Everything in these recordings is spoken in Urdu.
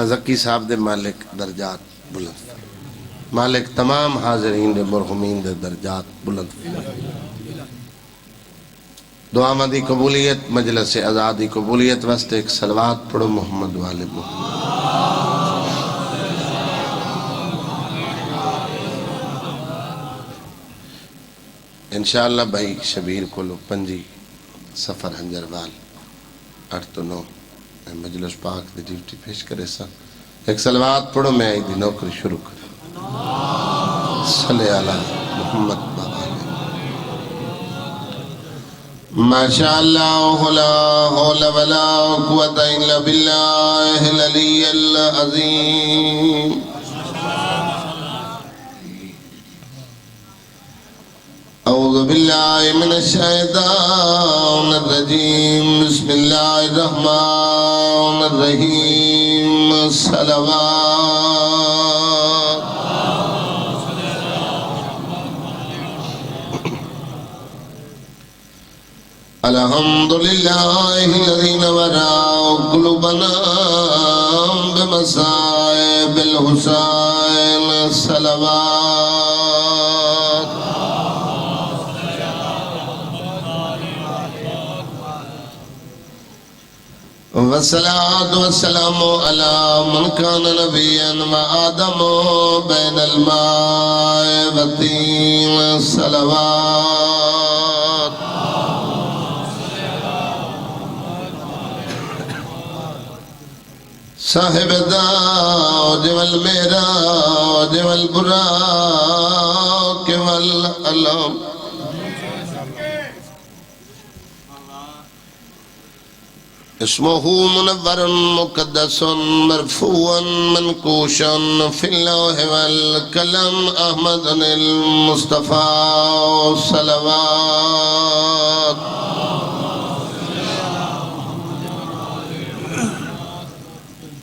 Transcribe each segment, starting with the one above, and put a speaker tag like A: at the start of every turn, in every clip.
A: زکی صاحب دے مالک درجات بلند، مالک تمام حاضرین دے مرحومین دے درجات بلند، دعا دی قبولیت، مجلس آزادی قبولیت واسطے ایک صلوات پڑھو محمد والے محمد۔ انشاءاللہ بھائی شبیر کو لو پنجی سفر ہنجروال 8 تو 9 مجلس پاک دی ڈیوٹی پیش کرے سا، ایک صلوات پڑھو میں آئی دی نوکری شروع کرے صلی اللہ محمد بابا ماشاءاللہ لا حول ولا قوة الا باللہ العلی العظیم۔ اعوذ باللہ من الشیطان الرجیم، بسم اللہ الرحمن الرحیم، صلوات۔ الحمدللہ الذی نور قلوبنا بمصائب الحسین، صلوات۔ والصلاة والسلام على من كان نبيا وآدم بين الماء والطين، صلوات۔ صاحب الداج والمعراج والبراق والعلم، اسمه منور مقدس مرفوع منقوش في اللوح والقلم، احمد المصطفى، صلوات۔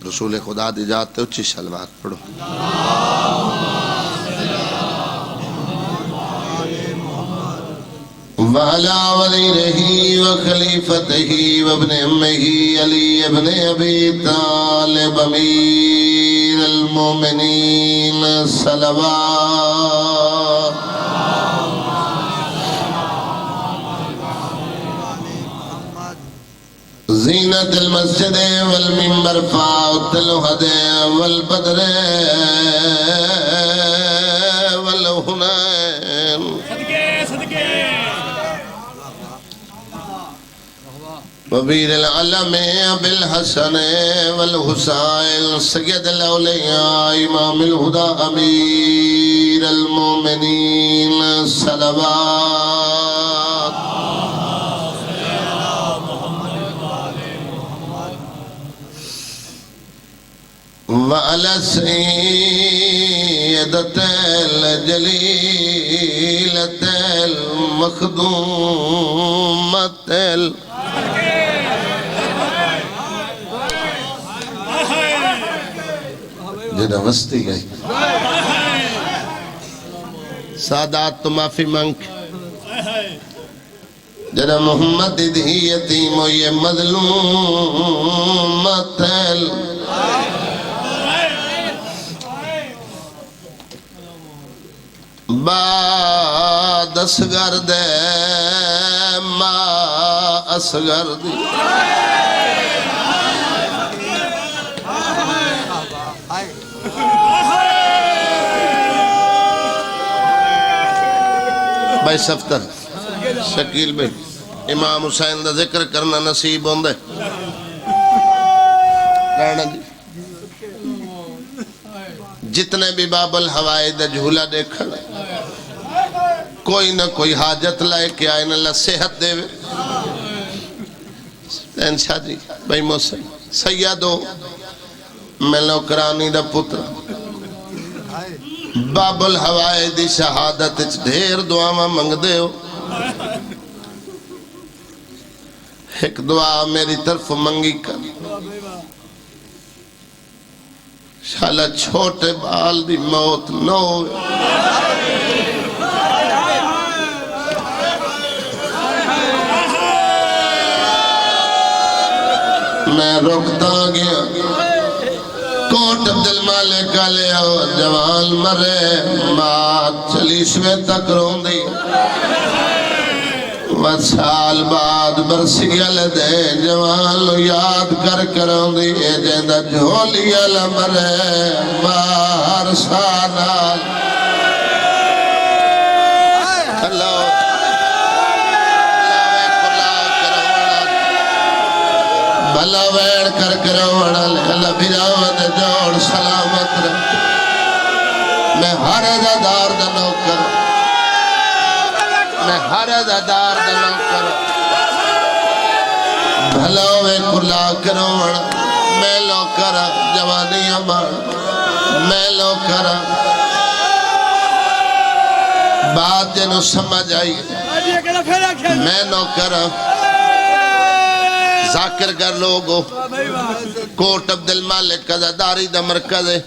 A: رسول خدا دی جاتے اچھی صلوات پڑھو۔ وعلى وزيره وخليفته وابن امه علي ابن ابي طالب امير المؤمنين، صلوات۔ زینت المسجد والمنبر فاوت الوحد والبدر والحنین، وبیر العالم ابی الحسن والحسین، سید الاولیاء امام الہدى امیر المومنین، صلوات۔ وعلى سيدة الجليلة المخدومة جنہ وسطی گئی سادات تو معافی مانگ، جنہ محمد دی یتیم و یہ مظلومت بعد اصغر دے ما اصغر دی، بھائی سفتر شکیل بھائی امام حسین دا ذکر کرنا نصیب ہوندے رہنا جی۔ جتنے بھی باب الحوائے دا جھولا دیکھنا کوئی نہ کوئی حاجت لائے کہ آئین اللہ صحت دے وے۔ انشاء جی بھائی موسیٰ سیدو ملوکرانی دا پتر باب الحوائے دی شہادت ڈھیر دعا منگ دے ہو، ایک دعا میری طرف منگی کر، شالا چھوٹے بال دی موت نہ ہوئے، میں رکتا گیا کوٹ عبد المالک کا لیا جوان مرے مات چلیسویں تک رون دی سال بعد برسیل دے جوان لو یاد کر کرون دی جیندہ جھولی مرے مار سانال اللہ بھلا ویڑ کر کروڑا اللہ بھیراوت جوڑ سلامت رکھ میں ہر ازادار دنو کرو میں ہر ازادار دنو کرو بھلا وے کلا کروڑا میں لو کرا جوانی امار میں لو کرا بات جنو سمجھ آئی میں نو کرا ذاکر کر لوگو کوٹ عبد المالک کا داری دا مرکز ہے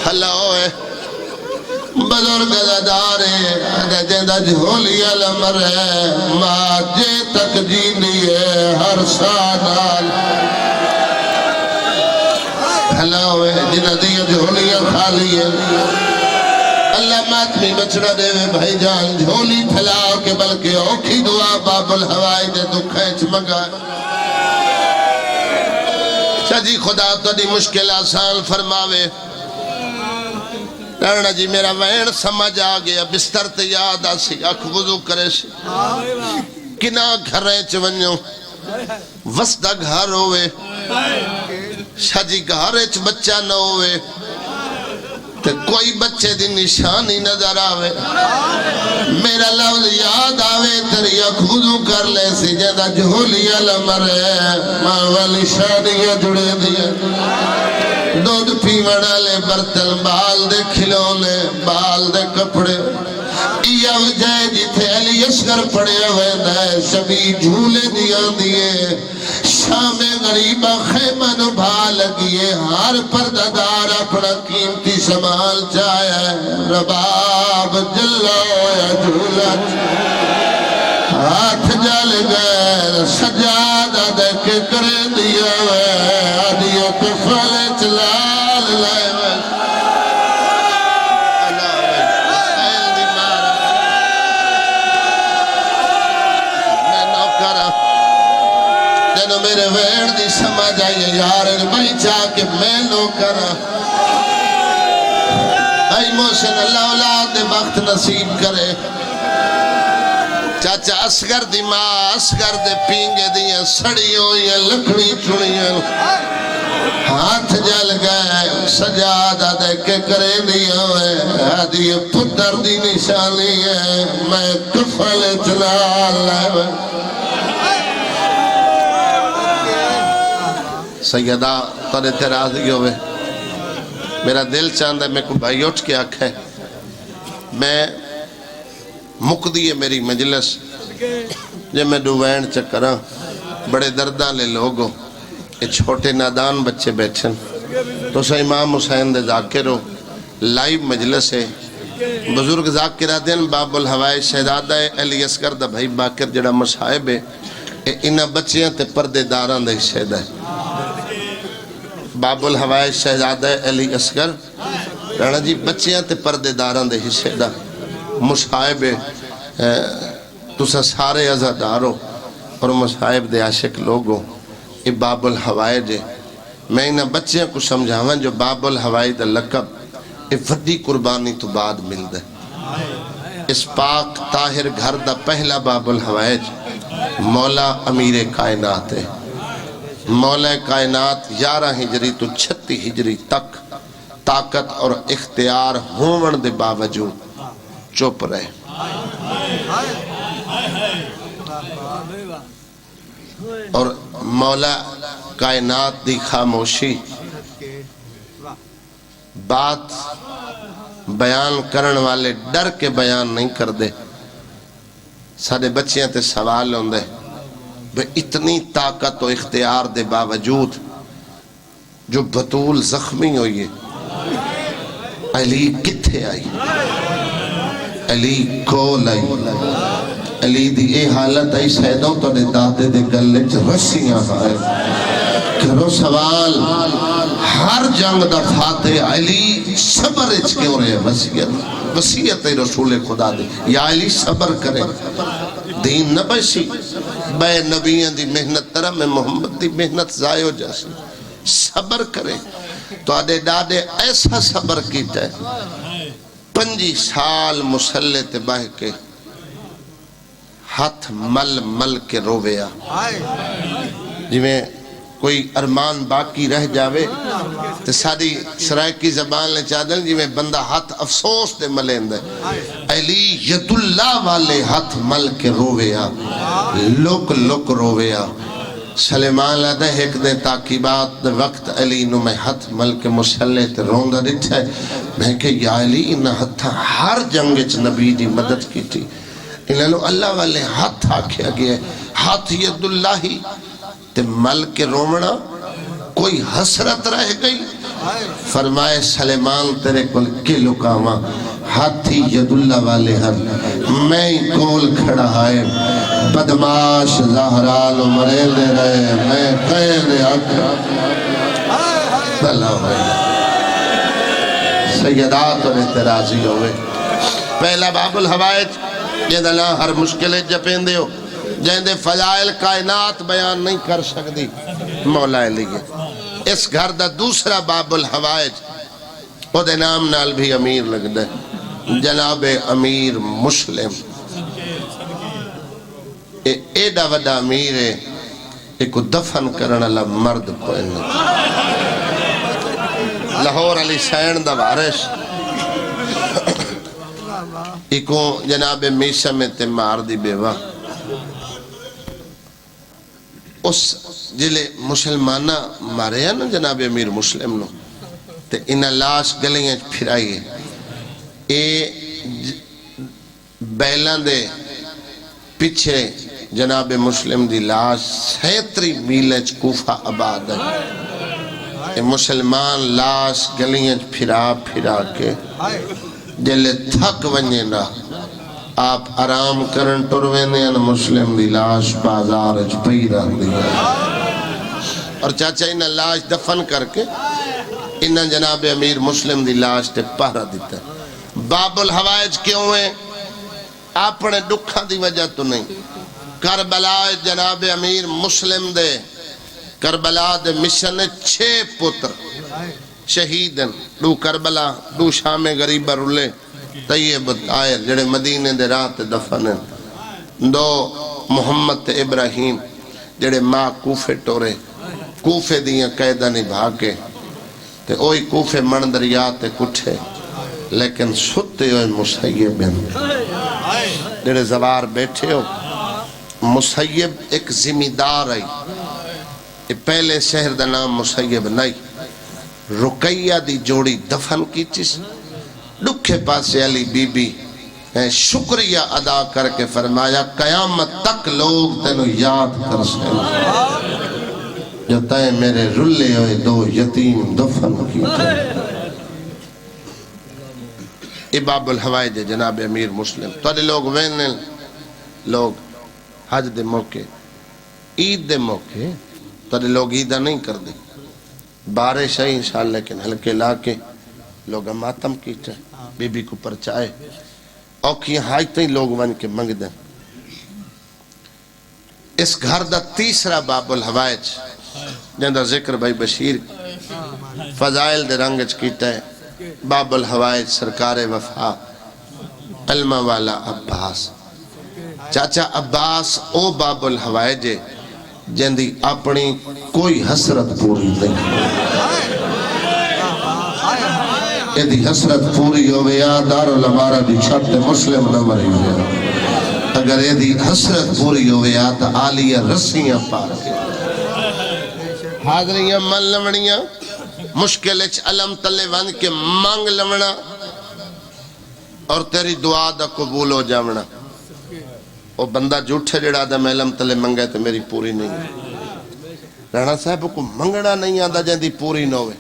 A: ہلوے بزرگ دا دارے جیندہ جھولی علمر ہے ماں جے تک جینی ہے ہر سانال ہلوے جنہ دیا جھولیاں خالی ہے اللہ ماتمی بچڑا دے وے بھائی جان جھولی پھیلاؤ کے بلکہ اوکھی دعا باب الہوائی دے دکھیں چمگا جی خدا تو دی مشکل آسان فرماوے رہنا جی میرا وین سمجھ آگیا بستر تے یاد آسی اکھ وضو کرے سے کنا گھریں چونیوں وسطہ گھر ہوئے شاجی گھریں چ بچہ نہ ہوئے تو کوئی بچے دی نشانی نظر آوے میرا لفظ یاد آوے تری اکھوزو کر لے سی جیدہ جھولی علمرے ماں والی شادیاں جڑے دیا دودھ پیوڑا لے برتن بال دے کھلونے بال دے کپڑے یہ وجہ جیتے علی اصغر پڑے ہوئے دے شبی جھولے دیا دیئے شام غریبہ خیمہ نبھا لگیے ہر پرددار اپنا قیمتی سمال چاہے رباب جلو یا جھولا ہاتھ جل گئے سجادہ دے کے کرے دیا ہوئے آدھیوں کو فلے چلال لائے ہوئے جنو میرے ویڑ دی سمجھ آئیے یار بھائی چاہ کہ میں لو کرا بھائی محسن اللہ اولاد دے وقت نصیب کرے چاچا اسگر دی ماں اسگر دے پینگے دیاں سڑیوں یا لکڑی چڑیاں ہاتھ جل گئے سجادہ دے کے کرے دیا ہوئے آدھی پتر دی نشانی ہے میں کفل چلال لائے ہوئے سیدہ تارے تیرازی ہوئے میرا دل چاندہ میں کو بھائی اٹھ کے آکھے میں مقدی ہے میری مجلس جب میں ڈوین چکرہ بڑے دردان لے لوگوں یہ چھوٹے نادان بچے بیٹھن تو سا امام حسین دے ذاکروں لائیو مجلس ہے بزرگ ذاکرہ دین باب الہوائی شہدادہ علی اصغر دا بھائی باکر جڑا مصاحب ہے انہاں بچیاں تے پردے داران دے شہدہ ہے باب الہوائی شہزادہ علی اصغر رہنا جی بچیاں تے پردے داران دے حصے دا مصاحب تسا سارے عزادارو اور مصاحب دے عاشق لوگوں یہ باب الہوائی جے میں انہاں بچیاں کو سمجھاواں جو باب الہوائی دا لقب یہ وڈی قربانی تو بعد مل دے اس پاک طاہر گھر دا پہلا باب الہوائی مولا امیر کائنات ہے مولا کائنات 11 ہجری تو 36 ہجری تک طاقت اور اختیار ہون دے باوجود چپ رہے اور مولا کائنات دی خاموشی بات بیان کرن والے ڈر کے بیان نہیں کر دے سارے بچیاں تے سوال ہوندے وہ اتنی طاقت و اختیار دے باوجود جو بطول زخمی ہوئی ہے علی کتھے آئی علی کول آئی علی دی اے حالت آئی سیدوں تو نے دادے دے گلے رسیاں آئے کرو سوال ہر جنگ دا فاتح علی صبر اچ کیوں رہے وسیعت رسول خدا دے یا علی صبر کرے دین نہ بسی بے نبیان دی محنت طرح میں محمد دی محنت ضائع ہو جاسی صبر کرے تو آدھے ڈاڈے ایسا صبر کیتا ہے 5 سال مسلح تے باہ کے ہاتھ مل مل کے رویا جی میں کوئی ارمان باقی رہ جاوے تو ساری سرائکی زبان لے چاہدل جی میں بندہ ہاتھ افسوس دے ملیندے علی ید اللہ والے ہاتھ مل کے رویا لک لک رویا سلیمان لدہ ایک دے تاکیبات دے وقت علی نو میں ہاتھ مل کے مسلح تے روندہ دیتا ہے میں کہ یا علی انہا ہاتھا ہر جنگچ نبی دی مدد کی تھی انہا لو اللہ والے ہاتھ آکھیا گیا ہاتھ ید اللہ ہی تے مل کے رومنا کوئی حسرت رہ گئی فرمائے سلیمان تیرے کل کے لکاما ہاتھی ید اللہ والے ہر میں کول کھڑا ہے بدماش زہرال مرے دے رہے میں قید اکرم اللہ ہوئے سیدات اور اعتراضی ہوئے پہلا باب الحوائج جیدنا ہر مشکلیں جپین دے ہو جہندے فضائل کائنات بیان نہیں کر سکتی مولا علیہ اس گھر دا دوسرا باب الحوائج او دے نام نال بھی امیر لگ دے جناب امیر مسلم ایڈا وڈا امیر ہے ایک دفن کرن اللہ مرد کوئی نہیں لاہور علی سین دا وارش ایکو جناب میشہ میں تے مار دی بیوہ اس جلے مسلمانہ مارے ہیں نا جناب امیر مسلم نو تے انہا لاش گلیاں پھرائیے اے بیلان دے پیچھے جناب مسلم دی لاش 37 میلج کوفہ آباد ہے اے مسلمان لاش گلیاں پھرا پھرا کے جلے تھک ونجے نا آپ آرام کرن ٹروینے ان مسلم دی لاش بازار اچ پئی رہ دی اور چاچا انہا لاش دفن کر کے انہا جناب امیر مسلم دی لاش تے پہرا دیتا ہے باب الحوائج کیوں ہیں اپنے دکھا دی وجہ تو نہیں کربلا جناب امیر مسلم دے کربلا دے مشن 6 پتر شہیدن 2 کربلا 2 شام غریبہ رولے طیب طائر جڑے مدینے دے رات دفنن 2 محمد ابراہیم جڑے ماں کوفے ٹورے کوفے دیاں قیدہ نہیں بھاگے تے اوئی کوفے من دریاتے کٹھے لیکن ستے ہوئے مسیب جڑے زوار بیٹھے ہو مسیب ایک زمیندار آئی پہلے شہر دا نام مسیب نہیں رقیہ دی جوڑی دفن کی چیز دکھے پاسے علی بی بی شکریہ ادا کر کے فرمایا قیامت تک لوگ تینو یاد کر سکیں جو تے میرے رلے ہوئے 2 یتیم دفن کی تھے باب الحوائج جناب امیر مسلم تو لوگ وینے لوگ حج دے موقع عید دے موقع تو لوگ عیدہ نہیں کر دے بارش ہے انشاءاللہ لیکن ہلکے لاکے لوگ ماتم کیتے بی بی کو پرچائے اوکھی ہائیتے ہی لوگ ون کے منگ دیں اس گھر دا تیسرا باب الحوائج جندہ ذکر بھائی بشیر فضائل دے رنگج کیتا ہے باب الحوائج سرکار وفا علمہ والا عباس چاچا عباس او باب الحوائج جندی اپنی کوئی حسرت پوری نہیں ایدی حسرت پوری ہوئے یا دار الامارہ دی چھت مسلم نہ مری ہوئے اگر ایدی حسرت پوری ہوئے یا تا آلیہ رسیاں پار کے حاضریاں من لمڑیاں مشکل اچ علم تلے ون کے مانگ لمڑا اور تیری دعا دا قبول ہو جامنا وہ بندہ جھوٹے جڑا دا میں علم تلے منگے تو میری پوری نہیں رانا صاحب کو منگنا نہیں آدھا جاندی پوری نہ ہوئے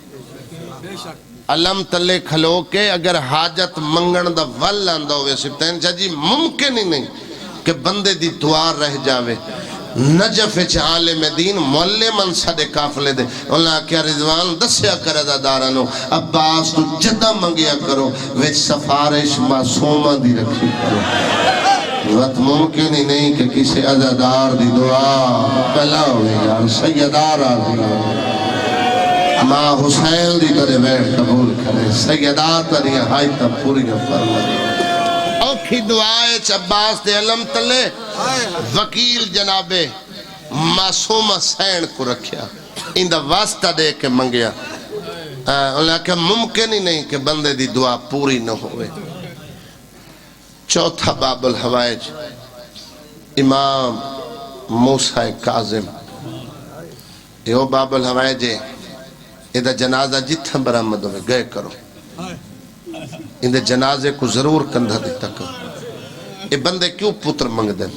A: علم تلے کھلو کے اگر حاجت منگن دا ول آندہ ہوئے سبتین چاہ جی ممکن ہی نہیں کہ بندے دی دعا رہ جاوے نجف عالم دین معلمن صدے قافلے دے اللہ کیا رضوان دسیا کر عزادارانو عباس تو جدہ منگیا کرو وچ سفارش معصومہ دی رکھی کرو وقت ممکن ہی نہیں کہ کسی عزادار دی دعا پہلا ہوئے یار سیدار آزی ماں حسین دی کرے بیٹھ قبول کرے سیدات تری ہائی تب پوری فرما اوکھی دعائے عباس دے علم تلے وکیل جناب معصوم حسین کو رکھیا اندہ واسطہ دے کے منگیا انہوں نے کہا ممکن ہی نہیں کہ بندے دی دعا پوری نہ ہوئے چوتھا باب الحوائج امام موسیٰ کاظم یہ باب الحوائج ہے ادھا جنازہ جتھا برآمد ہوئے گئے کرو اندھے جنازے کو ضرور کندھا دیتا کرو یہ بندے کیوں پتر منگ دیں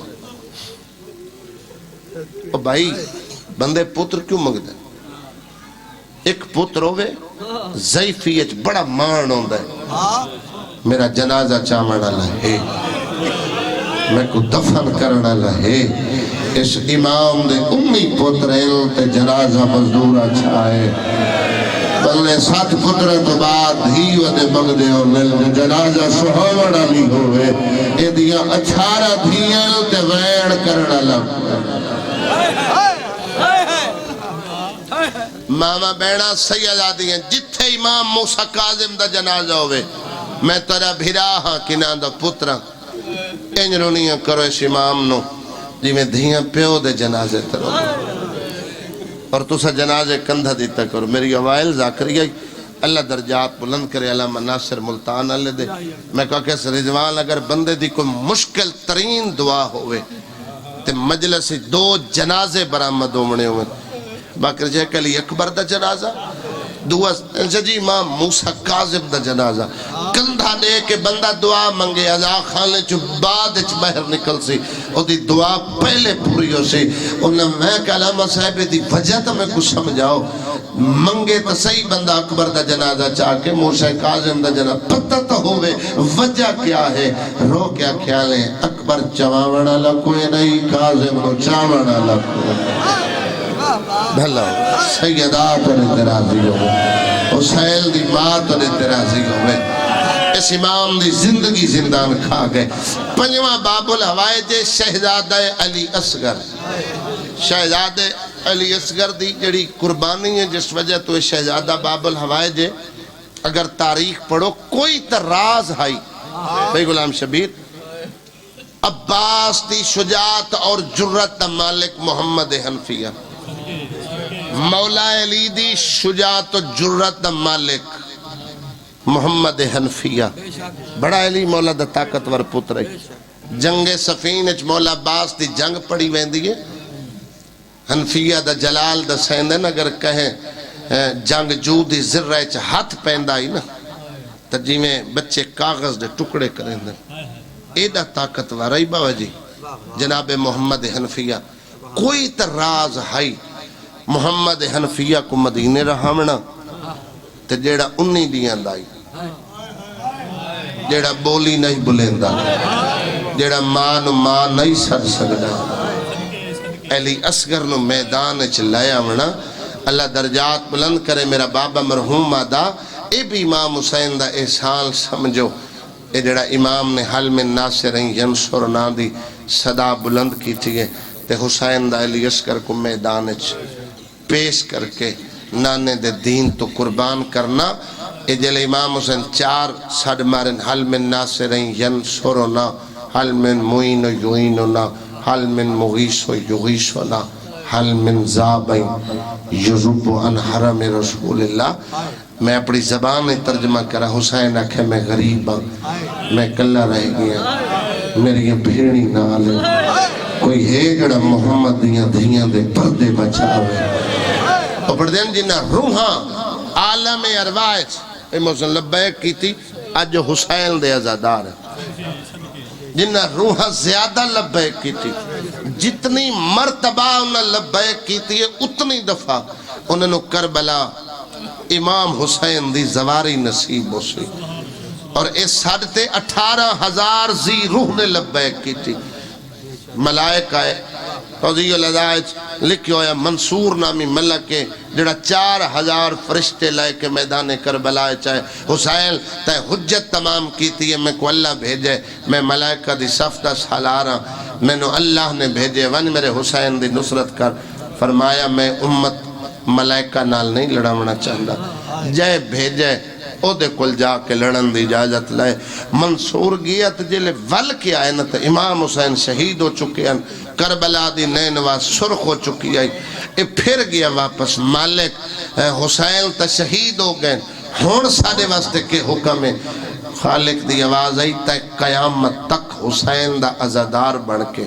A: اور بھائی بندے پتر کیوں منگ دیں ایک پتر ہوئے ضعیفیت بڑا مان ہوندہ ہے میرا جنازہ چاوڑا لہے میں کو دفن کرنا لہے اس امام دے امی پترین تے جنازہ مزدورہ چھائے بلے 7 پتریں تو بعد ہی ودے مگ دے اور مل جنازہ سہوڑا نہیں ہوئے اے دیا 18 دھیاں تے ویڑ کرنا لگ ماما بینا سیدہ دیاں جتھے امام موسیٰ کاظم دا جنازہ ہوئے میں ترہ بھیرا ہاں کنان دا پترہ انجرونیاں کرو اس امام نو جی میں دھیاں پیو دے جنازے ترو اور تسا جنازے کندھا دیتا کرو میری اوائل ذاکریہ اللہ درجات بلند کرے علامہ ناصر ملتان اللہ دے میں کہا کہ اس رضوان اگر بندے دی کوئی مشکل ترین دعا ہوئے تے مجلس 2 جنازے برآمد ہومنے ہوئے باقر جے کلی اکبر دا جنازہ دعا جی امام موسیٰ کاظم دا جنازہ کندھا دے کے بندہ دعا منگے ازا خانے چو بعد اچ بہر نکل سی او دی دعا پہلے پوری ہو سی انہوں نے میں کہ علامہ صاحب دی وجہ تا میں کچھ سمجھاؤ منگے تا صحیح بندہ اکبر دا جنازہ چاہ کے موسیٰ کاظم دا جنازہ پتہ تا ہوئے وجہ کیا ہے رو کیا خیالیں اکبر چواوڑا لکوئے نہیں کاظم نو چاوڑا لکوئے بھلا سیدات اور اترازی ہوئے حسین دی مات اور اترازی ہوئے اس امام دی زندگی زندان کھا گئے 5واں باب الحوائج شہزادہ علی اصغر شہزادہ علی اصغر دی جڑی قربانی ہے جس وجہ تو شہزادہ باب الحوائج اگر تاریخ پڑھو کوئی تراز ہائی بھائی غلام شبیر عباس دی شجاعت اور جرت مالک محمد حنفیہ مولا علی دی شجاعت و جرت مالک محمد حنفیہ بڑا علی مولا دا طاقتور پتر ہے جنگ صفین اچ مولا عباس دی جنگ پڑی ویندی ہے حنفیہ دا جلال دا سیندن اگر کہیں جنگ جو دی ذرہ اچ ہاتھ پیندہ ہی نا تجی میں بچے کاغذ دے ٹکڑے کریں دن ایدہ طاقتور ہے بابا جی جناب محمد حنفیہ کوئی تراز ہے محمد حنفیہ کو مدینے رہامنا تے جیڑا انہی دیاں دائی جیڑا بولی نہیں بلیندا جیڑا ماں نہیں سر سکدا علی اصغر نو میدان چلایا منا اللہ درجات بلند کرے میرا بابا مرحوم آدھا اے بھی امام حسین دا احسان سمجھو اے جیڑا امام نے حل من ناصرین ینصر نا دی صدا بلند کی تھی تے حسین دا علی اصغر کو میدان پیش کر کے نانے دے دین تو قربان کرنا اے جلے امام حسین 4 ساڑھ مارن حل من ناصرین ینصرنا حل من معین و یعیننا حل من مغیث و یغیثنا حل من زابین یزب عن حرم رسول اللہ میں اپنی زبان ترجمہ کرا حسین آکھے میں غریب ہوں میں کلہ رہ گیا میری یہ بھیڑی نالے کوئی ہے جڑا محمد دیاں دھیاں دے پردے بچاوے اور پردین جنہ روحاں عالم ارواج اے موسن لبیک کی تھی آج جو حسین دے ازادار ہے جنہ روحاں زیادہ لبیک کی تھی جتنی مرتبہ انہیں لبیک کی تھی اتنی دفعہ انہوں نے کربلا امام حسین دی زواری نصیب ہو سی اور اس حد تے 18,000 زی روح نے لبیک کی تھی ملائکہ ہے توضیح العزائج لکھی ہویا منصور نامی ملک ہے جڑا 4000 فرشتے لائے کے میدان کربلا چاہے حسین تے حجت تمام کیتی ہے میں کو اللہ بھیجے میں ملائکہ دی صف 10 سال آ رہا میں نو اللہ نے بھیجے ون میرے حسین دی نصرت کر فرمایا میں امت ملائکہ نال نہیں لڑاونا چاہتا جائے بھیجے او دے کل جا کے لڑن دی اجازت لائے منصور گیا تو جلے ول کے آئے نا تو امام حسین شہید ہو چکے ہیں کربلا دی نینوا سرخ ہو چکی ہے پھر گیا واپس مالک حسین تا شہید ہو گئے ہون سارے واسطے کے حکم ہے خالق دی آواز آئی تا قیامت تک حسین دا عزادار بڑھ کے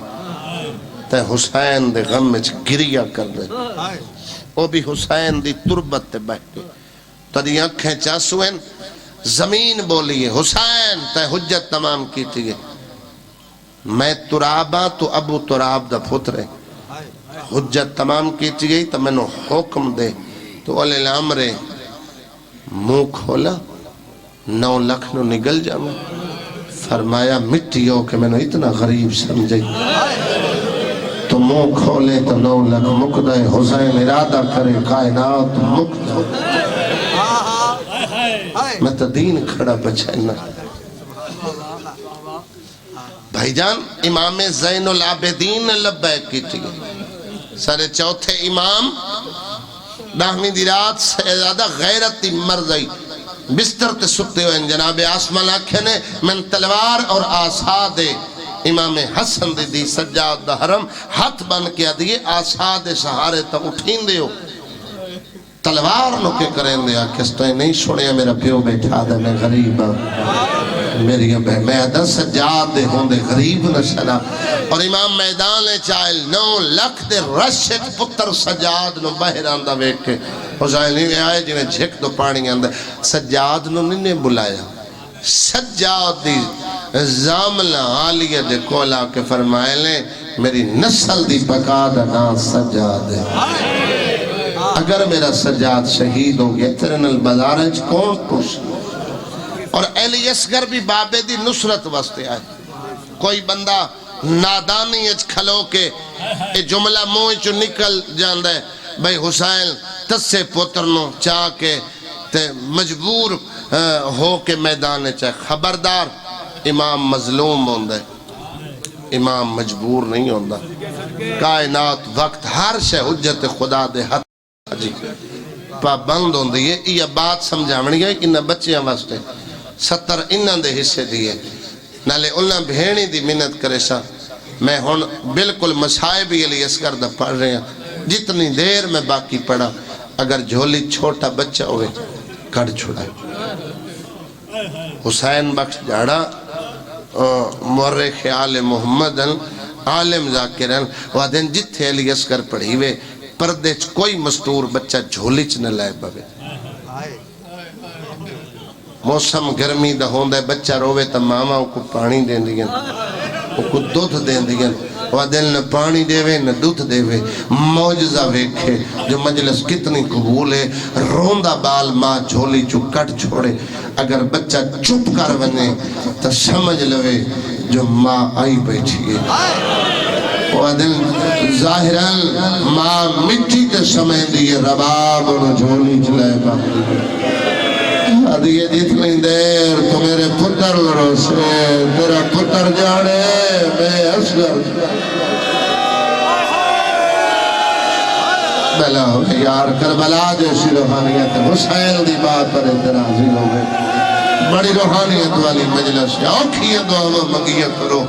A: تا حسین دے غم میں گریا کر رہے وہ بھی حسین دی تربت تے بیٹھ کے تو دی آنکھیں چاسویں زمین بولیے حسین تے حجت تمام کی تھی میں ترابا تو ابو تراب دا پتر ہے حجت تمام کی تھی گئی تو میں نے حکم دے تو علی الامرے منہ کھولا 9 لکھ نو نگل جاؤں فرمایا مٹی ہو کہ میں نے اتنا غریب سمجھے تو منہ کھولے تو 9 لکھ مقدہ حسین ارادہ کرے کائنات مقدہ میں تو دین کھڑا بچائنا بھائی جان امام زین العابدین لبیک کی تھی سارے چوتھے امام 10ویں دی رات سے زیادہ غیرتی مرضی بستر تے سکتے ہوئے جناب آسمان آنکھیں نے من تلوار اور آسا دے امام حسن دی سجاد دا حرم ہاتھ بن کے دیئے آسا دے سہارے تا اٹھین دے ہو تلوار نو کے کریں دیا کس تو نہیں سنے میرا پیو بیٹھا دے میں غریب میری میں ادھا سجاد دے ہوں دے غریب نشنا اور امام میدان لے چاہل 9 لکھ دے رشک پتر سجاد نو بہر آندہ بیٹھ کے حسین نہیں آئے جو میں جھک دو پانی آندہ سجاد نو نہیں بلایا سجاد دی زاملہ عالیہ دے کولا کے فرمائے لیں میری نسل دی بقا دا نام سجاد ہے اگر میرا سجاد شہید ہو گیا تیرن البزارج کون پوش اور اہلی اسگر بھی بابے دی نصرت واسطے آئے کوئی بندہ نادانی اچھ کھلو کے جملہ موئی چو نکل جاندے بھئی حسین تسے پترنو چاہ کے تے مجبور ہو کے میدان چاہے خبردار امام مظلوم ہوندے امام مجبور نہیں ہوندہ کائنات وقت ہر شے حجت خدا دے حد جی پابند ہوں دیئے یہ بات سمجھامنی ہے انہاں بچیاں واسطے 70 انہاں دے حصے دیئے نالے انہاں بھینی دی منت کرے سا میں ہون بالکل مسائبی علی اسکر دا پڑھ رہے ہیں جتنی دیر میں باقی پڑھا اگر جھولی چھوٹا بچہ ہوئے کڑ چھوڑائے حسین بخش جاڑا مورخ آل محمد عالم ذاکرن وادن جتھے علی اسکر پڑھی ہوئے پردے کوئی مستور بچہ جھولی چ نہ لائے بوے موسم گرمی دا ہوندہ بچہ روے تا ماما کو پانی دیں دیگن کو دودھ دیں دیگن وہ دل نہ پانی دے وے نہ دودھ دے وے موجزہ ویکھے جو مجلس کتنی قبول ہے روندہ بال ماں جھولی چو کٹ چھوڑے اگر بچہ چپ کر بنے تو سمجھ لوے جو ماں آئی بیٹھی ہے وہ دل ظاہراً ماں مٹی کے سمیں دیئے رباب اور جھولی چلائے باقی دیئے جتنی دیر تو میرے پتر لڑو سے تیرا پتر جانے میں اصغر بلا ہوئے یار کربلا جیسی روحانیت حسین دی بات پر اعتراضی ہوئے بڑی روحانیت والی مجلس اوکھی دعا منگیت کرو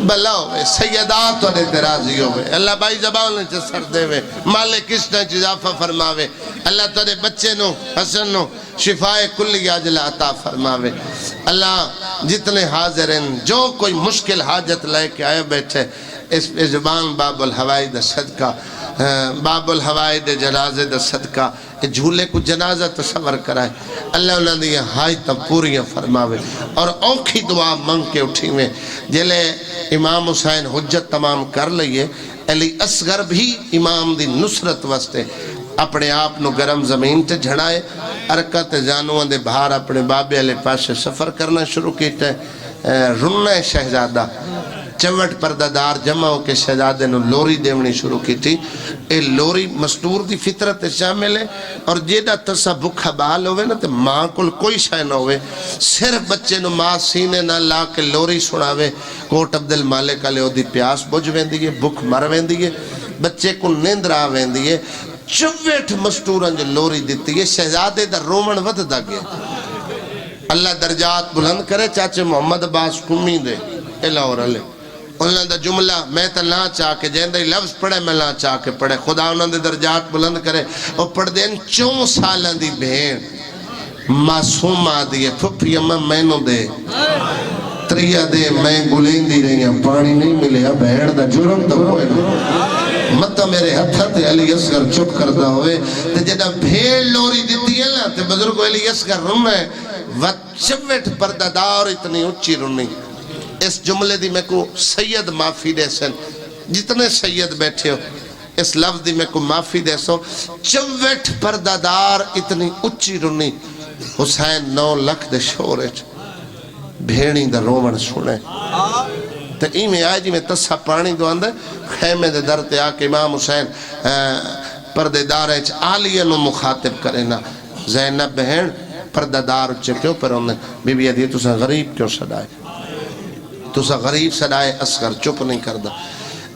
A: بلا ہوئے سیدات اور اعتراضی ہوئے اللہ بھائی زبان نے سر دے ہوئے مالک اس نے اضافہ فرماوے اللہ تیرے بچے نو حسن نو شفائے کلی عاجلہ عطا فرماوے اللہ جتنے حاضر ہیں جو کوئی مشکل حاجت لے کے آئے بیٹھے اس پہ زبان باب الحوائی دا صدقہ باب الحوائی دے جنازے دا صدقہ جھولے کو جنازہ تصور کرائے اللہ انہوں نے یہ حاجتہ پوریاں فرماوے اور اوکھی دعا منگ کے اٹھی میں جلے امام حسین حجت تمام کر لئیے علی اصغر بھی امام دی نصرت واسطے اپنے آپ نو گرم زمین تے جھڑائے حرکت جانوان دے بھار اپنے بابے علیہ پاس سے سفر کرنا شروع کیتا ہے رنہ شہزادہ چوٹ پردادار جمع ہو کے شہزادے نو لوری دیونی شروع کی تھی. اے لوری مستور دی فطرت شامل ہے. اور جیدہ تسا بکھا بال ہوئے نا تے ماں کل کوئی شای نہ ہوئے, صرف بچے نو ماں سینے نہ لا کے لوری سناوے, کوٹ عبدالمالک علیہ دی پیاس بجھ ویندی ہے, بکھ مر ویندی ہے, بچے کو نیندر آ ویندی ہے. چوٹ مستورن جو لوری دیتی ہے, شہزادے دا رومن ود دا گیا. اللہ درجات بلند کرے. چاچے محمد عباس کمی دے الہور علیہ انہوں دا جملہ میں تا نہ چاہ کے جہاں دے لفظ پڑھے میں نہ چاہ کے پڑھے, خدا انہوں دے درجات بلند کرے. اور پڑھ دین 4 سالہ دی بہن معصوم آدھی ہے, پھپی امہ مینو دے تریہ دے میں گلین دی رہی ہیں, پانی نہیں ملے اب بہن دا جرم تو ہوئے نا مطا میرے ہتھا تے علی اصغر چپ کردہ ہوئے. تے جدہ بھیڑ لوری دیتی ہے نا تے بزرگو علی اصغر رن ہے وچوٹ پردادار اتنی اچھی رنی. اس جملے دی میں کو سید معافی دے سن, جتنے سید بیٹھے ہو اس لفظ دی میں کو معافی دے سو. چوٹ پردادار اتنی اچھی رنی. حسین 9 لکھ دے شورے بھیڑی دا رومن سنے تو میں آئے جی میں تسا پانی دو اندر خیمے دے در تے آکے امام حسین پردے دارے آلیہ نو مخاطب کرے نا, زینب بہن پردہ دار اچھے کیوں پر انہیں بی بی ادھیے تُسا غریب کیوں صدائے, تُسا غریب صدائے. اصغر چپ نہیں کردہ.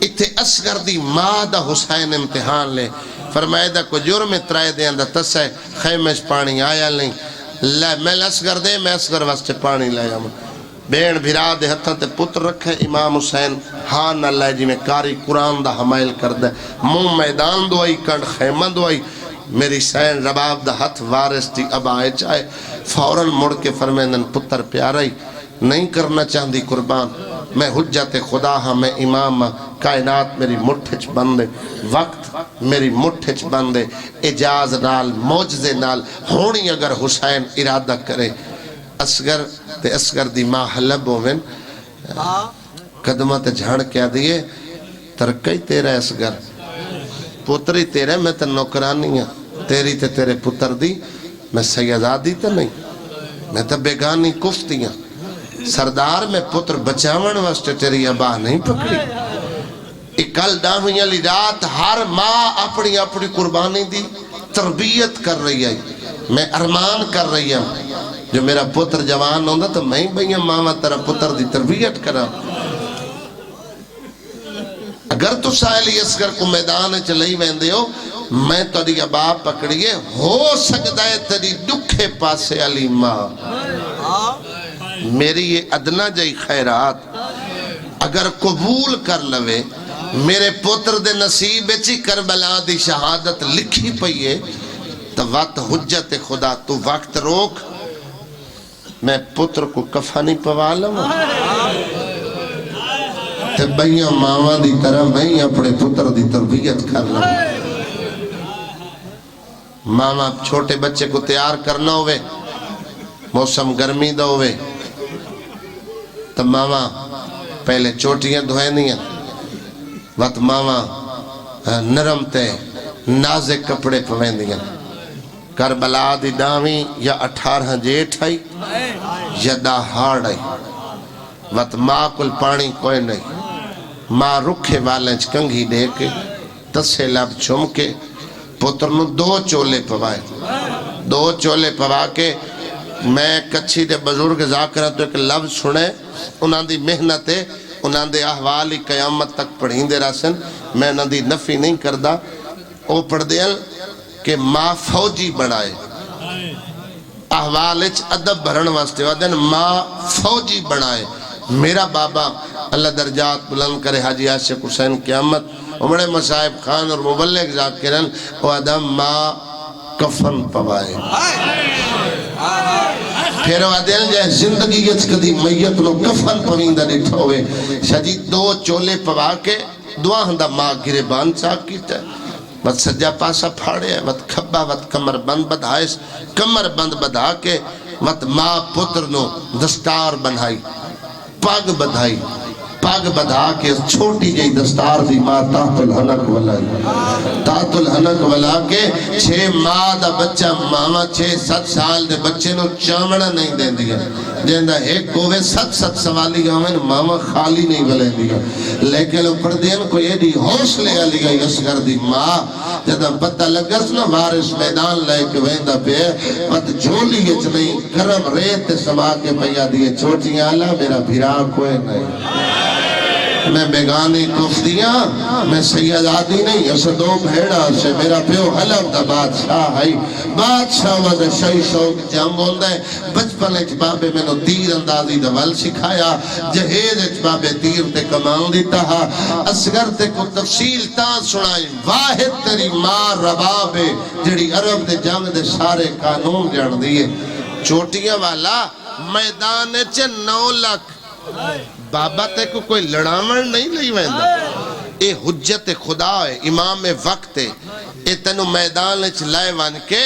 A: اتھے اصغر دی ماں دا حسین امتحان لے, فرمائے دا کو جرم اترائے دے اندر تسے خیمش پانی آیا نہیں, لے میں اصغر دے, میں اصغر واسطے پانی لے آمد. بین بھیرا دے ہتھاں تے پتر رکھے. امام حسین ہاں اللہ جی میں کاری قرآن دا حمائل کردہ, منہ میدان دو آئی کنڈ خیمہ دو آئی. میری سین رباب دا ہتھ وارث تھی اب آئے چاہے فوراں مڑ کے فرمیندن پتر پیارائی نہیں کرنا چاہتی قربان, میں حجت خدا ہاں, میں امام ہاں, کائنات میری مٹھچ بندے, وقت میری مٹھچ بندے, اجاز نال موجزے نال ہونی اگر حسین ارادہ کرے. اصغر تے اصغر دی ماں حلب ہوئن قدمہ تے جھاڑ کیا دیئے, ترکی تیرا اصغر, پتری تیرے میں تے نوکرانی ہاں, تیری تے تیرے پتر دی میں سیدادی تے نہیں, میں تے بیگانی کفتی ہاں. سردار میں پتر بچاون واسطے تیری ابا نہیں پکڑی. اکل ڈاویں علی رات ہر ماں اپنی اپنی قربانی دی تربیت کر رہی ہے. میں ارمان کر رہی ہوں جو میرا پتر جوان ہوندہ تو میں ہی بھئیاں ماما تیرا پتر دی تربیت کرا. اگر تو سائلی اصغر کو میدان چلئی ویندے ہو, میں تو دی ابا پکڑیے, ہو سکتا ہے تیری دکھے پاسے علی ماں. میری یہ ادنا جائی خیرات اگر قبول کر لوے, میرے پتر دے نصیب چی کربلا دی شہادت لکھی پئیے, تو وقت حجت خدا تو وقت روک, میں پتر کو کفانی پوالوں تے بھئیاں ماما دی طرح میں اپنے پتر دی تربیت کر لوں. ماما چھوٹے بچے کو تیار کرنا ہوئے, موسم گرمی دا ہوئے, تو ماما پہلے چوٹیاں دھوئے نہیں ہیں, وقت ماما نرم تے نازک کپڑے پوین دیا. کربلا دی داویں یا 18 جیٹھ آئی یا دا ہاڑ آئی, وقت ماں کل پانی کوئی نہیں, ماں رکھے والنچ کنگھی دے کے تسے لب چھم کے پتر نو 2 چولے پوائے. 2 چولے پوا کے میں کچھی دے بزرگ ذاکرہ تو ایک لفظ سنے, انہاں دی محنت ہے, انہاں دے احوالی قیامت تک پڑھیں دے راسن, میں انہاں دی نفی نہیں کردہ. او پڑھ دیل کہ ماں فوجی بڑھائے, احوالچ ادب بھرن واسطے وادن ماں فوجی بڑھائے. میرا بابا اللہ درجات بلند کرے حاجی عاشق حسین قیامت عمر مصائب خان اور مبلغ ذاکرن وادم ماں کفن پوائے. پھر وادن جائے زندگی یچ کدی میت نو کفن پویندہ ڈٹھا ہوئے, شجید 2 چولے پوا کے دعا ہندہ ماں گرے بان چاک کیتا ہے. وقت سجا پاسا پھاڑے ہے, وقت کھبا, وقت کمر بند بدھائیس, کمر بند بدھا کے وقت ماں پتر نو دستار بنائی, پاگ بدھائی, پاگ بدھا کے چھوٹی جی دستار دی ماں تحت الحنک ولا کے 6 ماہ دا بچہ ماما 6-7 سال دے بچے نو چامڑا نہیں دین دیا جیندہ ایک کوئے 7 سوالی گاویں ماما خالی نہیں بلے دیا لیکن اوپر دین کو یہ دی حوصلے علی گئی اصغر دی ماں جدہ پتہ لگس نا وارث میدان لے کے ویندہ پہ پت جھولی اچ نہیں گرم ریت سما کے پیا دیئے چھوٹیاں اللہ میرا بھیرا کوئی نہیں میں بیگانی کفتیاں میں سید آدھی نہیں اسے 2 بھیڑا سے میرا پیو حلم دا بادشاہ ہے بادشاہ وزا شئی شوق جنگ ہوندہ ہے بچپن اچ بابے میں نو تیر اندازی دوال سکھایا جہیز اچ بابے تیر تے کمان دیتا ہا اصغر تے کو تفصیل تاں سنائیں واحد تیری ماں ربابے جڑی عرب دے جنگ دے سارے قانون جان دیئے چوٹیاں والا میدان اچ 9 لاکھ بابا تے کو کوئی لڑاون نہیں لئی ویندہ اے حجت خدا ہے امام وقت ہے اے تنو میدان اچ لائے وان کے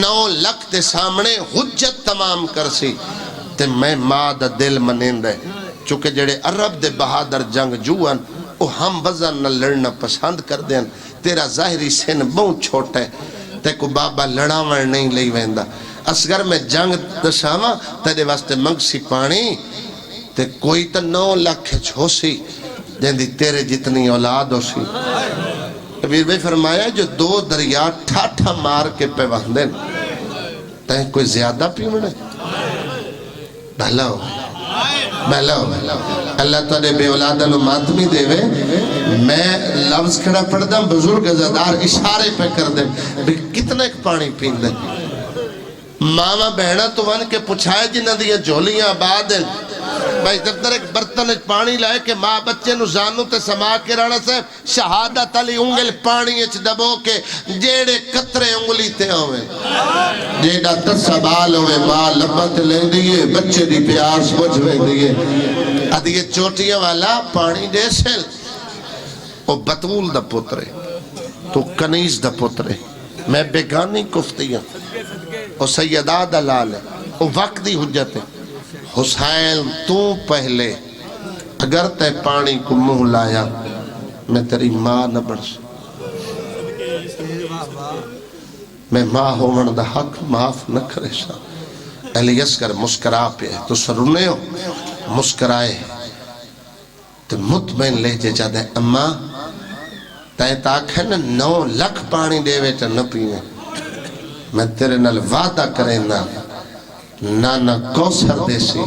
A: 9 لاکھ تے سامنے حجت تمام کرسی تے میں ماں دا دل منیند ہے چونکہ جڑے عرب دے بہادر جنگ جوان او ہم وزن نہ لڑنا پسند کر دیں تیرا ظاہری سن بہت چھوٹا ہے تے کو بابا لڑاون نہیں لئی ویندہ اصغر میں جنگ دساما تیرے واسطے منگسی پانی تے کوئی تا 9 لاکھ ہو سی جیندی تیرے جتنی اولاد ہو سی کبیر بھائی فرمایا جو 2 دریا ٹھاٹھا مار کے پہ وہندن تہیں کوئی زیادہ پیوڑے بھلا ہو اللہ تعالی بے اولادہ نو ماتمی دے وے میں لفظ کھڑا پڑھ دیں بزرگ ازادار اشارے پہ کر دیں بھی کتنا ایک پانی پین دیں ماما بہنہ تو ون کے پچھائے جنہ دیا جولیاں آباد ہیں بھائی جب در ایک برتن پانی لائے کہ ماں بچے نو زانو تے سما کے رانا سے شہادت علی انگل پانی اچ دبو کے جیڑے قطرے انگلی تے ہوئے جیڑا 10 سال ہوئے ماں لبت لیں دیئے بچے دی پیاس بجھویں دیئے ادھے چوٹیاں والا پانی دے سل او بطول دا پترے تو کنیز دا پترے میں بیگانی کفتیاں او سیدہ دلال ہے او وقت دی حجت ہے حسین تو پہلے اگر تے پانی کو منہ لایا میں تیری ماں نہ بڑھ میں ماں ہومن دا حق معاف نہ کرے سا اہلی اسکر مسکرا پہ تو سرنے ہو مسکرائے تو مطمئن لے جے جا دے اماں تائیں تاک ہے نا 9 لاکھ پانی دے وے چا نہ پیویں میں تیرے نال وعدہ کریں نانا کوثر دے سی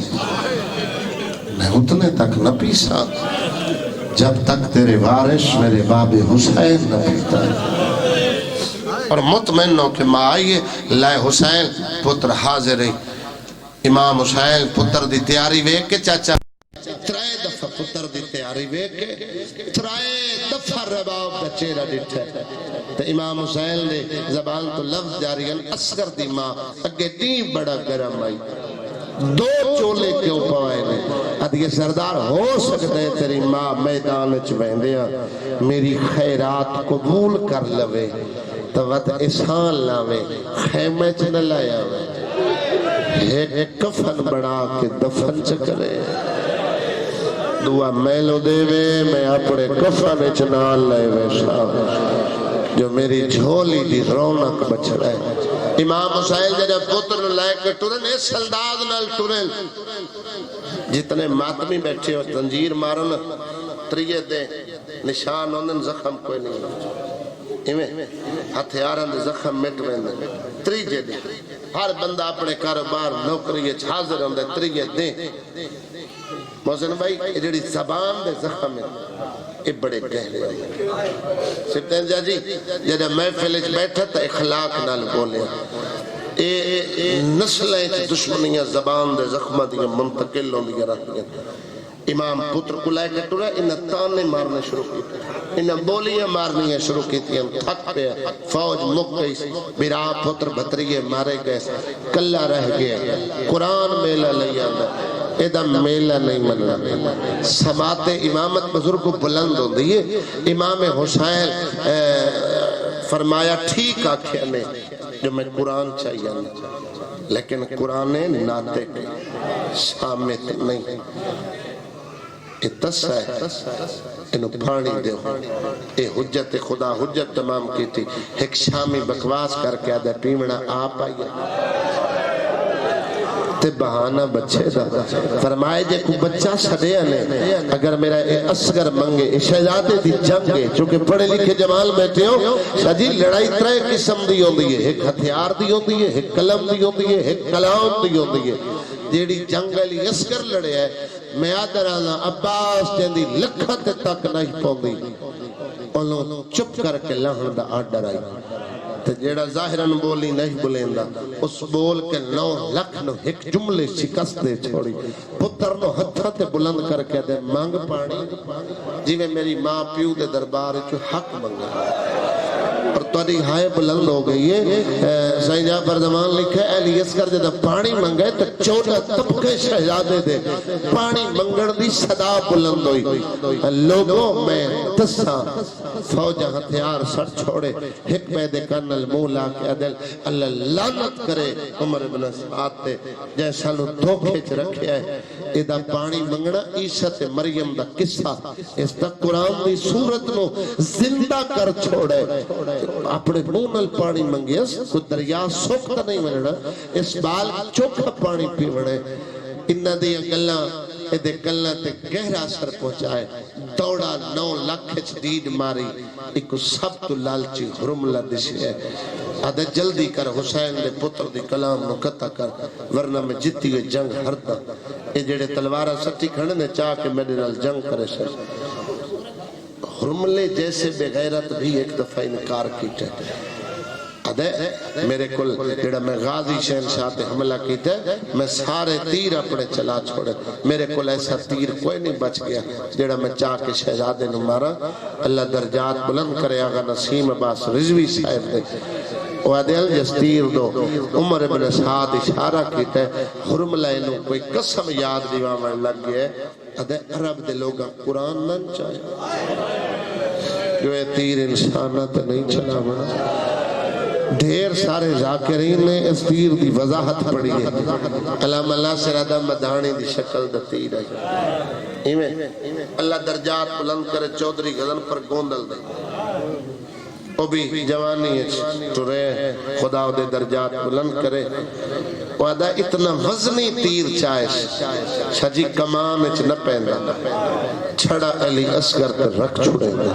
A: میں اتنے تک نہ پیسا جب تک تیرے وارث میرے باب حسین نہ پیتا اور مطمئن ہو کہ ماں آئیے لائے حسین پتر حاضر ہے امام حسین پتر دی تیاری وے کے چاچا 3 دفعہ پتر دی تیاری وے کے 3 دفعہ رباب دا چہرہ ڈٹھے تو امام حسین نے زبان تو لفظ جاری ہیں اصغر دی ماں اگے دین بڑا گرم آئی 2 چولے کیوں پوائے نے ادھے سردار ہو سکتے ہیں تیری ماں میدان چویندیا میری خیرات قبول کر لوے تو وقت احسان لاوے خیمے چ نہ لایا وے ایک کفن بنا کے دفن چکرے دعا میلو دے وے میں اپنے کفن چنال لائے وے صاحب جو میری جھولی دی رونق بچ رہے امام حسین جب پتر لائے کے ٹورن اس انداز نال ٹورن جتنے ماتمی بیٹھے ہو زنجیر مارن 3 دے نشان ہوندن زخم کوئی نہیں ہتھیارن دے زخم مٹ ویندن 3 دے ہر بندہ اپنے کاروبار نوکری حاضر ہوندے 3 دے محسن بھائی یہ جڑی زبان دے زخم ہے یہ بڑے گہرے ہیں سبتین جا جی جب محفل بیٹھا تا اخلاق نال بولے اے نسلیں دشمنیاں زبان دے زخمہ دیا منتقل ہوں دیا رہتی ہیں امام پتر کو لائے کٹو رہا انہیں تانے مارنے شروع کی انہیں بولیاں مارنیاں شروع کی تھی تھک پہ فوج مک گئی بیرا پتر بھتریے مارے گئے کلہ رہ گئے قرآن میلہ لئی آندہ ادھا میلہ نہیں مننا سماعت امامت بزرگ کو بلند ہو دیئے امام حسین فرمایا ٹھیک آکھیا نے جو میں قرآن چاہیے لیکن قرآن ناطق سامت نہیں یہ تسا ہے انہوں پانی دے ہو اے حجت خدا حجت تمام کی تھی ایک شامی بکواس کر کے آدھے پیمنا آپ آئیے تے بہانہ بچے دا فرمائے جے کو بچہ سڑے آنے اگر میرا اے اصغر منگے شہزادے دی جنگے چونکہ پڑھے لکھے جمال بیٹھے ہو شاہجی لڑائی ترے قسم دی ہوں دی ہے ایک ہتھیار دی ہوں دی ہے ایک قلم دی ہوں دی ہے ایک کلام دی ہوں دی ہے جیڑی جنگ علی اصغر لڑے ہے میں آدھر آنا عباس جیندی لکھت تک نہیں پوندی انہوں چپ کر کے لہن دا آڈر آئی تے جیڑا ظاہراً بولی نہیں بولیندا اس بول کے 9 لکھ نو ایک جملے شکست دے چھوڑی پتر نو ہتھا تے بلند کر کے دے مانگ پانی جی میں میری ماں پیو دے دربار چو حق منگا اور تاری ہائے بلند ہو گئی ہے سائن جعفر زمان لکھے اہلی اصغر جدہ پانی منگے تو 14 طبقے شہزادے دے پانی منگڑ دی صدا بلند ہوئی لوگوں میں تسا فوجہ ہتھیار سر چھوڑے ایک پیدے کن المولا کے عدل اللہ لعنت کرے عمر ابن سعاد تے جیسا نو دھوکے چ رکھے ہے ادھا پانی منگنا عیسیٰ تے مریم دا قصہ اس دا قرآن دی صورت نو زندہ کر چھوڑے اپنے مونل پانی منگیس کو دریا سوکتا نہیں مننا اس بال چوکھا پانی پیوڑے انہ دیا گلہ ادھے گلہ تے گہرا سر پہنچائے دوڑا 9 لکھ چڈید ماری ایک سب تو لالچی غرملہ دشے ہے آدھے جلدی کر حسین دے پتر دی کلام نو قطع کر ورنہ میں جتی ہوئی جنگ ہرتا اے جڑے تلوارہ سٹی کھڑنے چاہ کے میرے نال جنگ کرے سر حرملے جیسے بے غیرت بھی ایک دفعہ انکار کیتے آدھے میرے کل جڑا میں غازی شہنشاہ تے حملہ کیتے میں سارے تیر اپنے چلا چھوڑے میرے کل ایسا تیر کوئی نہیں بچ گیا جڑا میں چاہ کے شہزادے نو مارا اللہ درجات بلند کرے آگا نسیم عباس رضوی صاحب دے وعدیل جس تیر دو عمر ابن سعاد اشارہ کیتے حرملہ انہوں کوئی قسم یاد دیوان لگ گئے ادھے عرب دے لوگا قرآن نہ چاہے جو اے تیر انسانت نہیں چلا بنا ڈھیر سارے ذاکرین نے اس تیر دی وضاحت پڑھی ہے علامہ اللہ سرادہ مدانی دی شکل دا تیر ہے اللہ درجات بلند کرے چودری غزن پر گوندل دے وہ بھی جوانی ٹرے خدا دے درجات بلند کرے وعدہ اتنا وزنی تیر چاہے شجی کمان اچ نہ پہندا چھڑا علی اصغر پر رکھ چھوڑے دے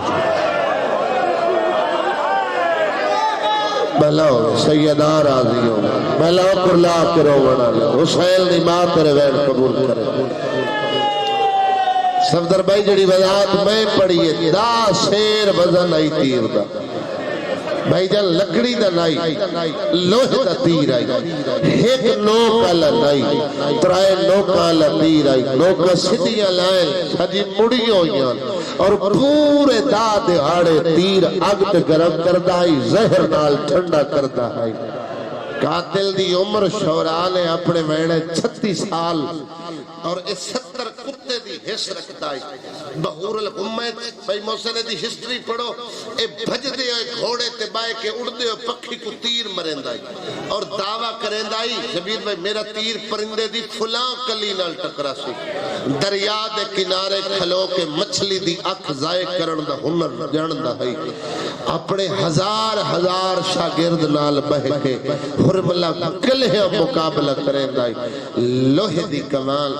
A: بھلا ہو سیدہ راضی ہو بھلا کرلا کرو بنا لے حسین دی ماں تیرے وین قبول کرے صفدر بھائی جڑی وضاحت میں پڑھی ہے دا شیر وزن آئی تیر دا بھائی جان لکڑی دا نائی لوہ دا تیر آئی ایک نوکا لنائی ترائے نوکا لتیر آئی نوکا سدیاں لائیں سجی مڑی ہوئیاں اور پورے دا دہاڑے تیر آگ تے گرم کردہ آئی زہر نال ٹھنڈا کردہ آئی قاتل دی عمر شورا نے اپنے ویڑے 36 سال اور اس 70 کتے دی حص رکھتا ہے بہور الغمیت بھائی موسیٰ دی ہسٹری پڑھو اے بھج دے ہوئے گھوڑے تے بائے کے اڑ دے ہوئے پکھی کو تیر مرندائی اور دعویٰ کرندائی شبیر بھائی میرا تیر پرندے دی فلاں کلی نال ٹکرا سی دریا دے کنارے کھلو کے مچھلی دی اکھ ضائع کرن دا ہنر جان دا ہے اپنے ہزار شاگرد نال بہ کے حرملہ کلہ مقابلہ کرندائی لوہے دی کمال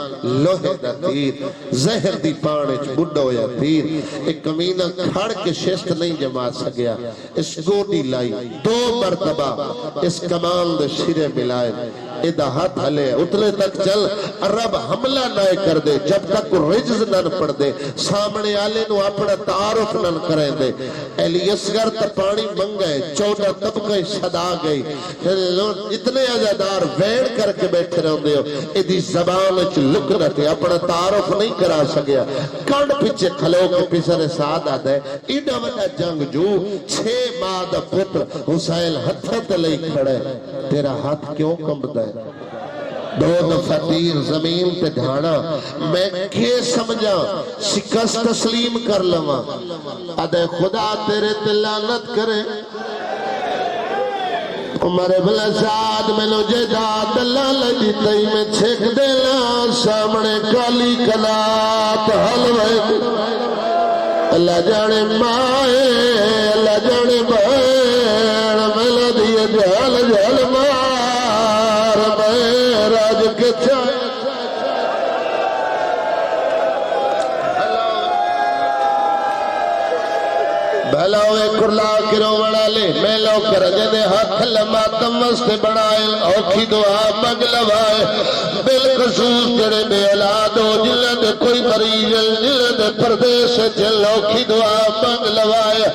A: لوہے دا تیر زہر دی پانے بڑھو یا تیر ایک کمینہ کھڑ کے شست نہیں جما سکیا اس گوٹی لائی 2 مرتبہ اس کمان دے شرے ملائے ادھا ہاتھ ہلے اتلے تک چل رب حملہ نہ کر دے جب تک رجز نہ پڑ دے سامنے آلے نو اپنا تعارف نہ کریں دے اہلی اصغر تا پانی منگ گئے 14 طبقہ صدا گئی اتنے عزادار ویڑ کر کے بیٹھے رہوں دے ہو ادھی زبان اچھ لک رہتے اپنا تعارف نہیں کرا سکیا کانڈ پیچھے کھلو کے پیسر ساتھ آتا ہے ایڈا وڈا جنگ جو 6 ماہ پتر حسین ہتھت لئی کھڑے تیرا ہاتھ کیوں کمبتا ہے 2 دفعہ تیر زمین تے ڈھانا میں کھے سمجھا شکست تسلیم کر لما ادھے خدا تیرے تے لعنت کرے عمر بن سعد مینو جائیداد اللہ لگی تئی میں چھک دینا سامنے کالی کلات حلوے اللہ جانے مائے اللہ جانے بہن ملا دیئے جال جال مار میں راج کے چاہے بھلاوے کرلا کرو بڑا لے میں لو کر جدے ہاتھ لماتم وستے بڑھائے اوکھی دعا مگ لوائے بالخصوص جڑے بے اولاد ہو جلد کوئی مریض جلد پردیش جل اوکھی دعا مگ لوائے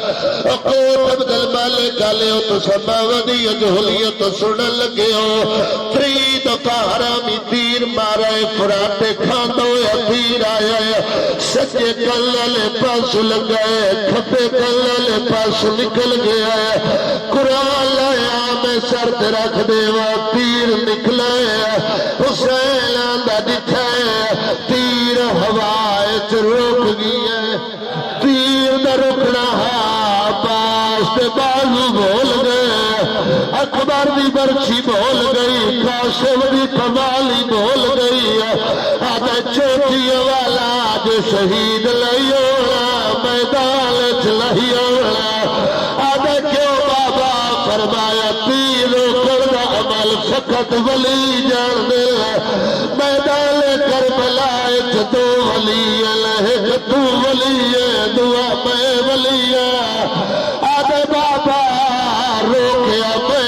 A: اقوت عبدال مالک آلے ہو تو سما ودی جہلیت سنن لگے ہو ترید کا حرامی تیر مارے فراتے کھاندو یا تیر آیا سچے کلالے پاس لگائے کھپے کلالے پاس نکل گیا ہے قرآن لایا میں سر تے رکھ دے وہ تیر نکلا ہے حسین آندہ دکھا ہے تیر ہوائے چ روک گیا ہے تیر نہ رکنا پاس تے بازو بھول گئے اکبر دی برچی بھول گئی قاسم دی کمالی بھول گئی آدھا چوٹی والا جو شہید لئیو میدان چلہیو آدھا کیوں بابا فرمایا تیرو کردہ عمل فقط ولی جان دے میدان کربلا تو ولی لہک تو ولی دعا میں ولی آدھا بابا روکیا میں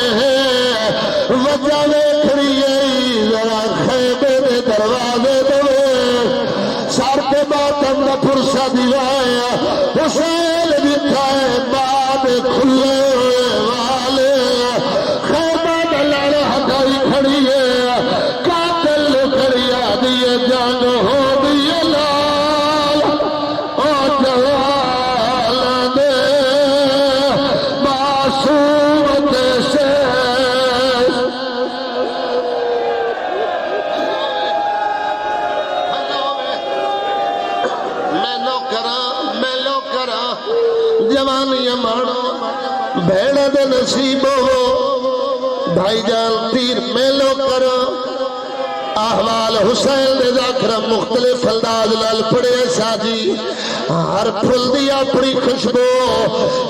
A: وجہ ویکھڑی ذرا خیمے دے دروازے دے سار کے ماتم نہ پرسا دیوایا حسین دکھائے بعد کھلے والے خیمہ دلال ہٹائی کھڑی ہے قاتل کھڑی آدھی جان ہو دیئے لال اور جوال دے معصومت سے جوانی مانو بھیڑا دے نصیب ہو بھائی جان تیر میلو کرو احوال حسین دے ذاکرہ مختلف انداز لال پڑے ساجی ہر پھل دیا اپنی خوشبو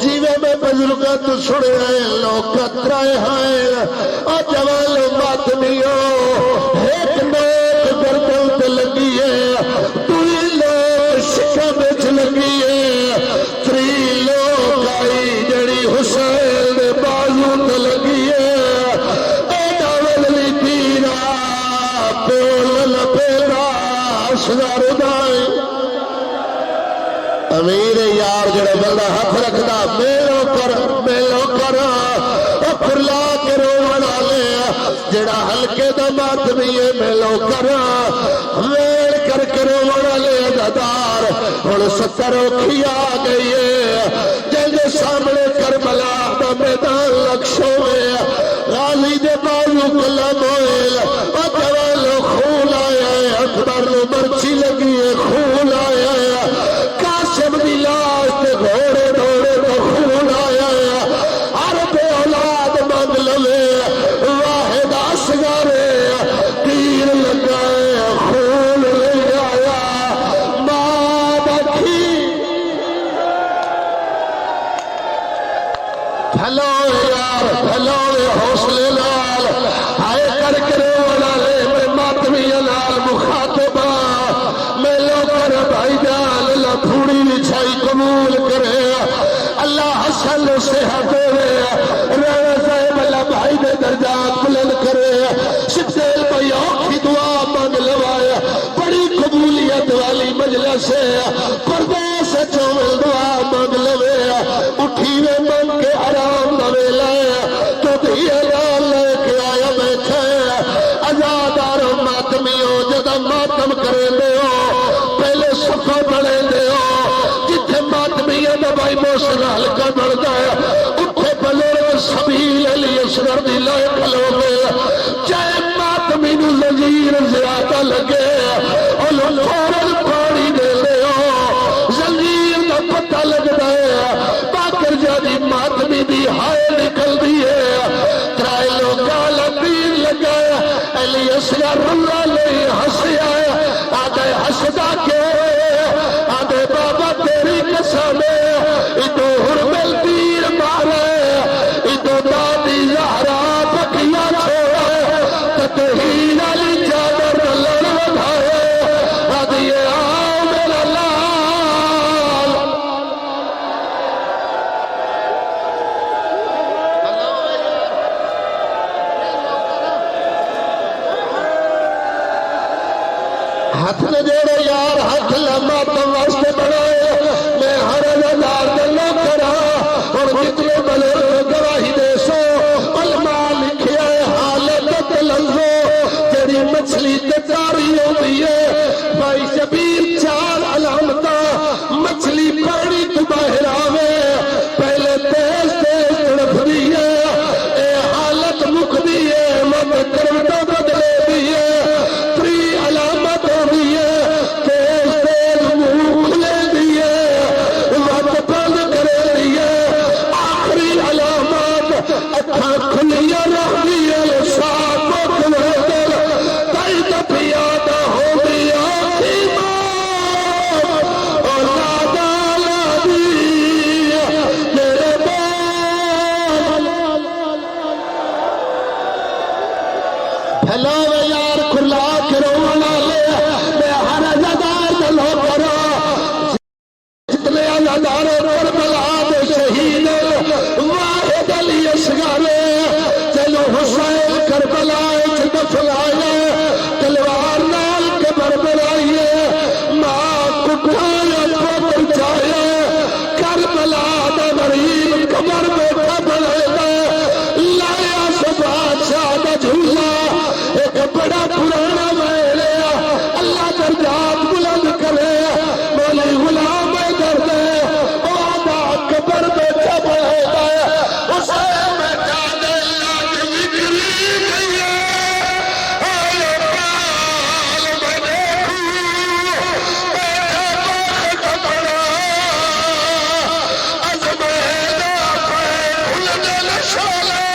A: جیوے میں بزرگاں تو سڑے ہیں لوگ کترائے ہیں اور جوانوں ماتمیوں ایک نوک گردن تے لگی ہے دوئی لوگ شکا بیچ لگی ہے تری لوگ آئی جڑی حسین بازو تے لگی ہے امیر یار جڑے بندہ ہاتھ رکھدا میلو کر پھرلا کے روڑ آلے جڑا ہلکے دا ماتمی ہے میلو کر ویڑ کر کے روڑ آلے دادار اور 70 اوکھی آ گئی ہے جنگے سامنے کربلا دا میدان لکشوں میں غازی دے بازو قلم ہوئے اور جوالو خون آیا ہے اکبر نو مرچی لگی ہے خون آیا ہے قاسم دی لاش تے گھوڑے دوڑے تو خون آیا ہے عرب اولاد مانگ لوے واحد اصغرے تیر لگائے خون لے آیا ماں بکھی بھلو یار بھلو حوصلے لال آئے کر کرے والا لے میں ماتمی لال مخاطبہ میں لو کر بھائی جان اللہ پھوڑی لچھائی قبول کرے اللہ حسن صحت دے رانا صاحب اللہ بھائی دے درجات بلند کرے سبزیل بھائی آنکھی دعا مانگ لوایا بڑی قبولیت والی مجلس ہے پردے سے چومل دعا مانگ لوایا اٹھی میں من کے حرام نوے لائے تو دھیے لال لے کے آیا بیٹھے ازادار ماتمیوں جدہ ماتم کرے دے ہو پہلے سکھو بڑے دے ہو جتھے ماتمیوں دبائی موسن حلقہ بڑھتا ہے اٹھے بلور سبیل علی اصغر دی لائے کھلو گئے چاہے ماتمی نو زنجیر زیادہ لگے اور فورد پاڑی دے لے ہو زنجیر دا پتہ لگ دے باکر جادی ماتمی دی ہائے نکل دی ہے ترائے اصغر اللہ نہیں ہنسیا آدھے ہنسدا کے آدھے بابا تیری قسم ادو حرمل تیر مارے ادو دادی زہرا بکیا چھوڑے تطہیر علی جابر لڑ ودھائے آدھے آؤ میرا لال ہاتھ میں جوڑے یار ہاتھ لمبا تو واسطے بنائے میں ہر ازادار دلوں کرا اور جتنے بلر گواہی دے سو علماء لکھیا ہے حالت تلنزو تیری مچھلی تتاری ہوئی ہے بھائی شبیر چار علامتا مچھلی پڑی تو باہر آوے پہلے تیز تیز تڑپ دیئے اے حالت مک دیئے مد کرمتا بدلے دیئے تری علامت ہوئی ہے تیز تیز منہ کھلے دیئے مد بند کرے دیئے آخری علامات اکھا کھلیا رہ دیئے ساتھ مکھلے دل تائی تپیادہ ہو دیا ایمان اور نادا لادی میرے بال بھلا و یار کھلا کرونا لے میں ہر ازادار دلوں کرا جتنے ازاداروں پر بلاد شہید واحد علی اصغر چلو حسین کربلا دف لائے تلوار نال قبر بلائیے ماں کٹھایا پتر چاہیے کربلا دا غریب قبر بیٹھا بلائے لایا سب بادشاہ دا جھولا ایک بڑا پرانا میلے اللہ درجات بلند کرے مولی غلام درد آدھا قبر بیٹھا بلائے حسین میں جانے اللہ کی وکری گئی ہے آئے پال میں دیکھوں بیٹھا بڑا از میدہ پہ کھل دل شولے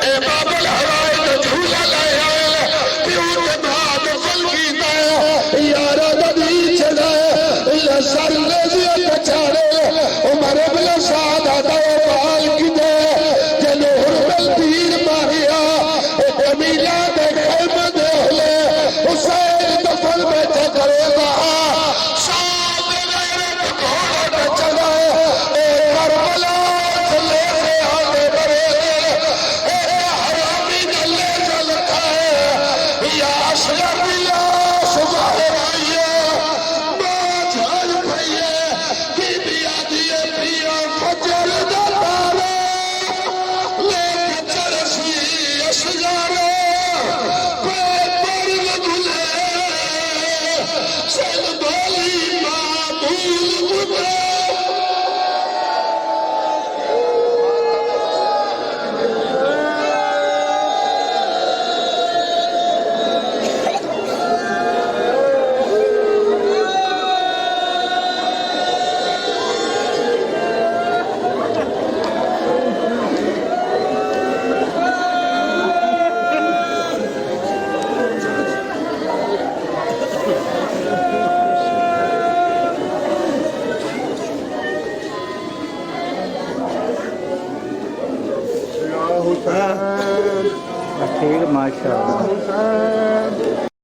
A: اے بابل ہوائی تو جھولا لائے آئے پیو کے بعد فل کی دائے یارہ ددی چلائے یا سر لیزیے پچھاڑے عمر ابن سعد آدھائے بال کی دے جنو حرمل تیر ماریا ایک امیلہ دے خیمہ دے لے حسین دفن بیٹھے کرے گا ساتھ غیرت گھوڑا پہ چلائے اے کربلا چلے سے آگے بڑھے اے حرامی جلے چلتا ہے یا اصغر یا صبح آئیے ماں جھال بھئیے بی بی آدھیے پیا فجر دلارے لے کے چرسی اصغر پہ پر گلے سل بولی معمول گلے
B: ٹھیک ماشاء اللہ